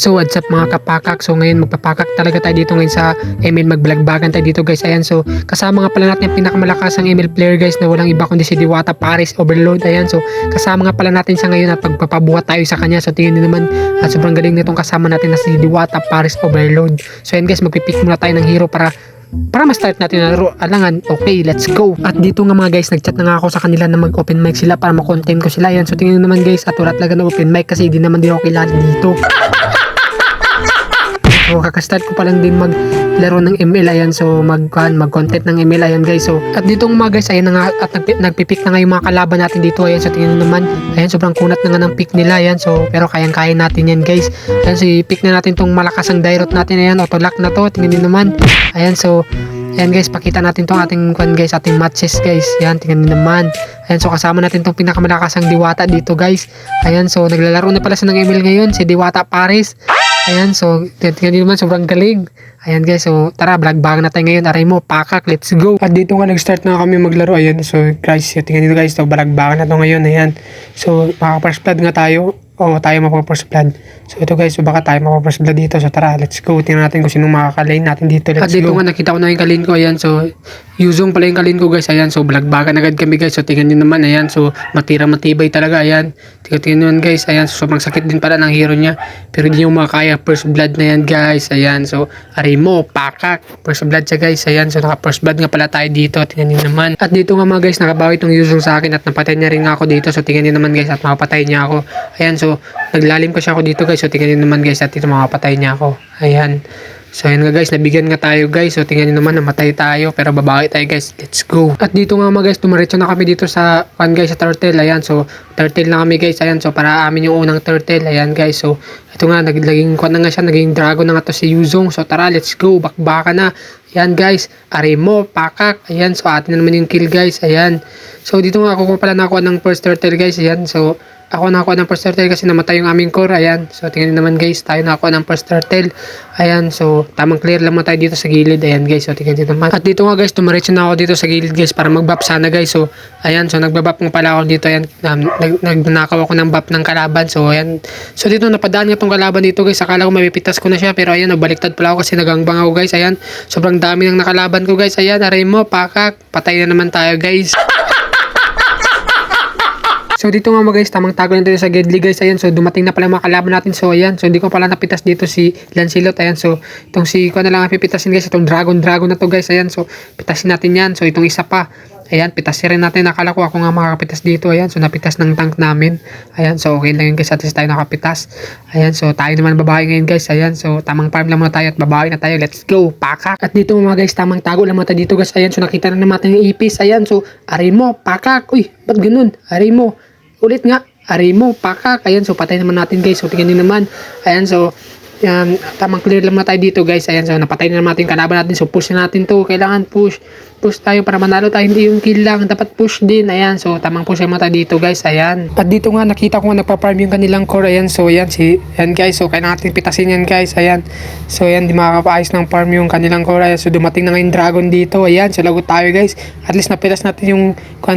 So what's up mga kapakak, so ngayon magpapakak talaga tayo dito ngayon sa ML, magbalagbagan tayo dito guys. Ayan, so kasama nga pala natin yung pinakamalakasang ML player guys na walang iba kundi si Diwata Paris Overload. Ayan, so kasama nga pala natin siya ngayon at pagpapabuhat tayo sa kanya. So tingin din naman at sobrang galing nitong kasama natin na si Diwata Paris Overload. So ayan guys, magpipick muna tayo ng hero para ma-start natin na laro. Alangan, okay, let's go. At dito nga mga guys, nag-chat na nga ako sa kanila na mag-open mic sila para ma-content ko sila. Ayan, so tingin naman guys, at wala talaga na open mic kasi di naman din ako kilala dito. So kakastart ko pa lang din maglaro ng ML. Ayan, so mag-content ng ML. Ayan guys, so at dito mga guys, ayan na nga at nagpipick na nga yung mga kalaban natin dito. Ayan, so tingnan naman, ayan sobrang kunat na nga ng pick nila. Ayan, so pero kayang-kaya natin yan guys. Ayan, so i-pick na natin tong malakas ang direct natin. Ayan, auto-lock na to, tingnan nyo naman. Ayan, so ayan guys, pakita natin tong ating guys, ating matches guys. Ayan, tingnan nyo naman. Ayan, so kasama natin tong pinakamalakas ang Diwata dito guys. Ayan, so naglalaro na pala siya ng ML ngayon, si Diwata Paris. Ayan, so tingnan nyo naman, sobrang galing. Ayan guys, so tara, vlog na tayo ngayon. Aray mo, pakak, let's go. At dito nga nag-start na kami maglaro. Ayan, so guys, tingnan nyo guys, so vlog na to ngayon. Ayan, so makaka-first blood nga tayo. O tayo mapa-first blood. So ito guys, so baka tayo mapa-first blood dito. So tara, let's go. Tingnan natin kung sinong makaka-lane natin dito. Let's go. At dito nga nakita ko na yung kalin ko. Ayan, so Yuzong pala yung kalin ko guys. Ayan, so balagbagan agad kami guys. So tingnan nyo naman. Ayan, so matibay talaga. Ayan, tingnan nyo guys. Ayan, so sobrang sakit din pala ng hero niya. Pero hindi nyo makakaya. First blood na yan guys. Ayan, so aray mo, pakak. First blood siya guys. Ayan, so naka-first blood nga pala tayo dito. Tingnan nyo naman. At dito nga mga guys, nakabawi itong Yuzong sa akin at napatay niya rin ako dito. So tingnan nyo naman guys, at makapatay niya ako. Ayan, so naglalim kasi ako dito guys. So tingnan nyo naman guys, at dito makapatay niya ako. Ayan, so ayan nga guys, nabigyan nga tayo guys. So tingnan nyo naman, namatay tayo pero babawi tayo guys. Let's go. At dito nga mga guys, tumaretso na kami dito sa guys, sa turtle. Ayan, so turtle na kami guys. Ayan, so para amin yung unang turtle. Ayan guys, so ito nga, naging na nga siya, naging dragon na nga to si Yuzong. So tara, let's go, bakbaka na. Ayan guys, aray mo, pakak. Ayan, so atin na naman yung kill guys. Ayan, so dito nga ako pala nakuha ng first turtle guys. Ayan, so ako nakakuha ng first turtle kasi namatay yung aming core. Ayan, so tingnan naman guys, tayo nakakuha ng first turtle. Ayan, so tamang clear lang mo tayo dito sa gilid. Ayan guys, so tingnan naman. At dito nga guys, tumaretso na ako dito sa gilid guys para mag-buff sana guys. So ayan, so nagba-buff nga pala ako dito. Ayan, nagnakaw ako ng buff ng kalaban. So ayan, so dito napadaan nga tong kalaban dito guys. Akala ko mapipitas ko na siya pero ayan, nabaliktad pala ako kasi nagangbang ako guys. Ayan, sobrang dami ng nakalaban ko guys. Ayan, aray mo, pakak, patay na naman tayo guys. So dito nga mga guys, tamang tago na dito sa Gedli guys. Ayan, so dumating na pala mga kalaban natin. So ayan, so hindi ko pala napitas dito si Lancelot. Ayan, so itong si ko na lang pipitasin guys. Itong dragon na to guys. Ayan, so pitasin natin yan. So itong isa pa, ayan, pitasin rin natin. Nakala ko ako nga makakapitas dito. Ayan, so napitas ng tank namin. Ayan, so okay lang yun guys, at least tayo nakapitas. Ayan, so tayo naman babae ngayon guys. Ayan, so tamang farm lang muna tayo at babae na tayo. Let's go, pakak. At dito mga guys, tamang tago lang muna tayo dito guys. Ayan, so nakita na naman natin yung ipis. Ayan, so aray mo, pakak. Uy, ba't ganun? Aray mo. Ulit nga, aray mo, pakak. Ayan, so patay naman natin guys. So tingnan nyo naman. Ayan, so yan, tamang clear lang na tayo dito guys. Ayan, so napatay na naman natin yung kalaban natin. So push na natin to. Kailangan push tayo para manalo tayo. Hindi yung kill lang, dapat push din. Ayan, so tamang push lang tayo dito guys. Ayan, at dito nga nakita ko nga nagpa-farm yung kanilang core. Ayan, so yan yan guys, so kailangan natin pitasin yan guys. Ayan, so yan, di makakapaayos ng farm yung kanilang core. Ayan, so dumating na nga yung dragon dito. Ayan, so lagot tayo guys. At least napitas natin yung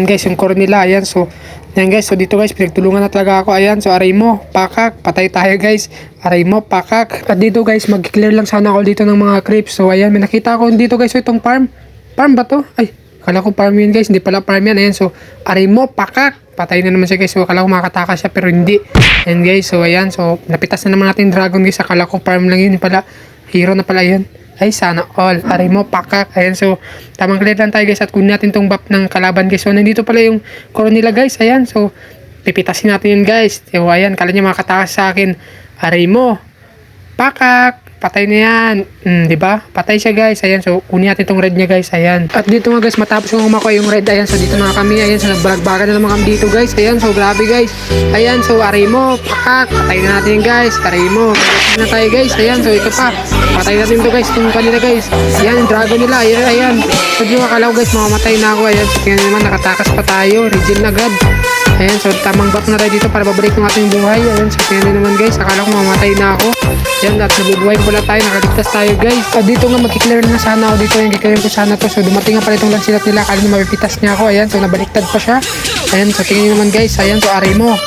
guys, yung core nila. Ayan, so yan guys, so dito guys, pinagtulungan na talaga ako. Ayan, so aray mo, pakak, patay tayo guys. Aray mo, pakak. At dito guys, mag-clear lang sana ako dito ng mga creeps. So ayan, may nakita ako dito guys, so itong farm ba to? Ay, kala ko farm yun guys, hindi pala farm yan. Ayan, so aray mo, pakak, patay na naman siya guys. So akala ko makataka siya pero hindi. Ayan guys, so ayan, so napitas na naman natin dragon guys. Akala ko farm lang yun pala, hero na pala yun. Ay, sana all. Aray mo, pakak. Ayan, so tamang clear lang tayo guys at kunin natin tong buff ng kalaban guys. So nandito pala yung core nila guys. Ayan, so pipitasin natin yun guys. So ayan, kala niya makatakas sa akin. Aray mo, pakak, patay na yan. Diba? Patay siya guys. Ayan, so kunin natin tong red niya guys. Ayan, at dito nga guys, matapos kong makuha yung red. Ayan, so dito na kami. Ayan, so nagbalagbagan na naman kami dito guys. Ayan, so grabe guys. Ayan, so aray mo, pakak, patay na natin guys. Aray mo, patay na tayo guys. Ayan, so ito pa, patay natin to guys, itong kanila guys. Ayan, dragon nila. Ayan, so di makalaw guys, mamamatay na ako. Ayan, so kaya naman nakatakas pa tayo, regen agad. Ayan, so tamang buff na tayo dito para babalik ng ating buhay. Ayan, so kaya naman guys, akala ko mamamatay na ako. Ayan, at nabubuhay pala tayo, nakaligtas tayo guys. At dito nga mag-clear na sana ako dito, yung kiklear ko sana to. So dumating nga pala itong Lancelot nila, akala niya mapipitas niya ako. Ayan, so nabaliktad pa siya. Ayan, so tingnan nyo naman guys. Ayan, so ari mo.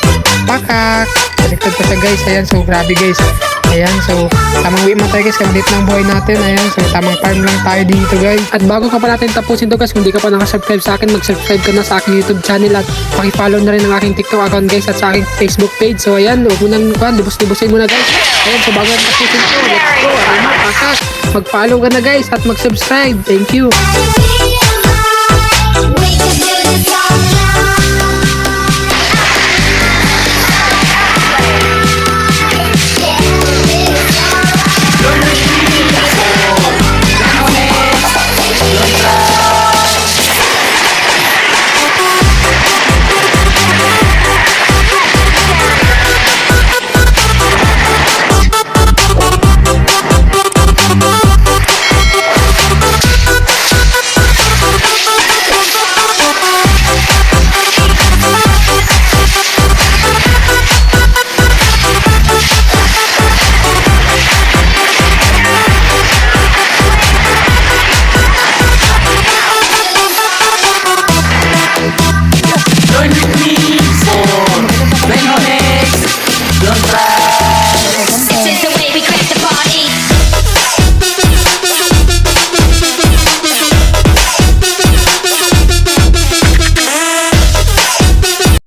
Pakak. Baliktad pa siya guys. Ayan, so grabe guys. Ayan, so tamang uwi man tayo guys. Kaya ulit ng buhay natin. Ayan, so tamang farm lang tayo dito guys. At bago ka pa natin tapusin to guys, kung di ka pa nakasubscribe sa akin, mag-subscribe ka na sa aking YouTube channel at pakipollow na rin ang aking TikTok account guys at sa aking Facebook page. So ayan, huwag mo nang lubos-lubosin mo na guys. Ayan, so bago natin tapusin to, let's go. Ayan, pakak. Mag-follow ka na guys at mag-subscribe. Thank you.